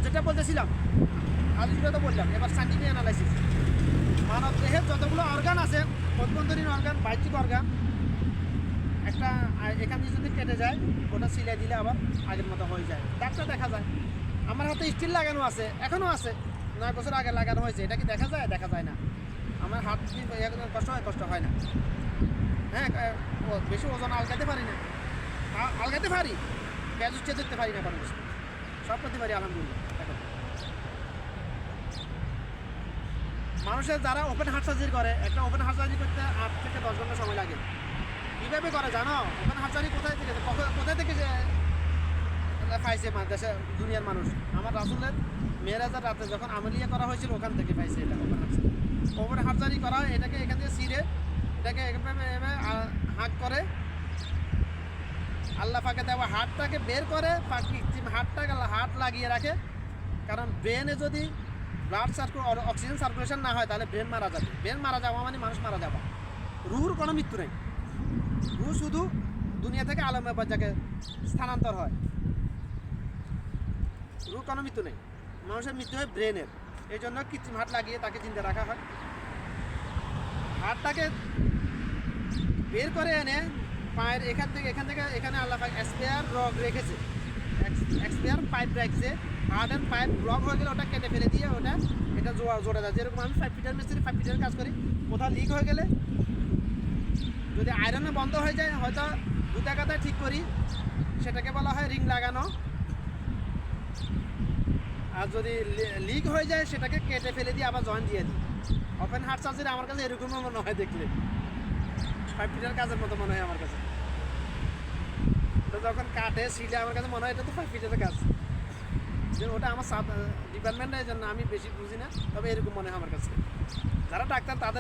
যেটা বলতেছিলাম আলোচনা তো বললাম, এবার সাইন্টিফিক অ্যানালাইসিস। মানব দেহের যতগুলো অর্গান আছে, অভ্যন্তরীণ অর্গান, বাহ্যিক অর্গান, একটা এখান দিয়ে যদি কেটে যায় ওটা সিলাই দিলে আবার আগের মতো হয়ে যায়। ডাক্তার দেখা যায়। আমার হাতে স্টিল লাগানো আছে, এখনও আছে, 9 বছর আগে লাগানো হয়েছে। এটা কি দেখা যায়? দেখা যায় না। আমার হাত কষ্ট হয় না। হ্যাঁ, বেশি ওজন আলগাতে পারি না, আলগাতে পারি, পেঁয়াজ উঠিয়ে ধরতে পারি না, কোনো কিছু সব করতে পারি আলহামদুলিল্লাহ। এখন মানুষের যারা ওপেন হার্ট সার্জারি করে, একটা ওপেন হার্ট সার্জারি করতে 8 থেকে 10 ঘন্টা সময় লাগে। কীভাবে করে জানো? ওপেন হার্ট সার্জারি কোথায় থেকে পাইছে দেশে দুনিয়ার মানুষ? আমার রাসূলের মেরাজের রাতে যখন আমলিয়া করা হয়েছিল ওখান থেকে পাইছে এটা open heart surgery. Open heart surgery করা হয়, এটাকে এখান থেকে ছিঁড়ে এটাকে এভাবে হাঁক করে আল্লাহ পাকে দেওয়া হার্টটাকে বের করে, হার্টটাকে হার্ট লাগিয়ে রাখে। কারণ ব্রেনে যদি ব্লাড অক্সিজেন সার্কুলেশন না হয় তাহলে ব্রেন মারা যাবে। ব্রেন মারা যাওয়া মানে মানুষ মারা যাওয়া। রুহর কোনো মৃত্যু নেই। রুহ শুধু দুনিয়া থেকে আলমে বাজাকে স্থানান্তর হয়। রুহ কোনো মৃত্যু নেই। মানুষের মৃত্যু হয় ব্রেনের। এই জন্য কৃত্রিম হার্ট লাগিয়ে তাকে জিন্দা রাখা হয়। হার্টটাকে বের করে এনে পায়ের এখান থেকে এখানে আল্লাহ স্পেয়ার রগ রেখেছে, স্পেয়ার পাইপ রেখেছে। হার্ট অ্যান্ড পাইপ ব্লক হয়ে গেলে ওটা কেটে ফেলে দিয়ে এটা জোড়া যায়। যেরকম আমি 5 ফিটের মিস্ত্রি 5 ফিটের কাজ করি, কোথাও লিক হয়ে গেলে যদি আয়রনে বন্ধ হয়ে যায়, হয়তো 2 টাকাটায় ঠিক করি, সেটাকে বলা হয় রিং লাগানো। আর যদি লিক হয়ে যায় সেটাকে কেটে ফেলে দিয়ে আবার জয়েন দিয়ে দিই। ওপেন হার্ট সার্জারি আমার কাছে এরকম মনে হয়, দেখলে 5 ফিটের কাজের মতো মনে হয় আমার কাছে। তো যখন কাটে সিলে আমার কাছে মনে হয় এটা তো 5 ফিটের কাজ। যে ওটা আমার সাব ডিপার্টমেন্টের জন্য আমি বেশি বুঝি না, তবে এরকম মনে হয় আমার কাছে। যারা ডাক্তার তাদের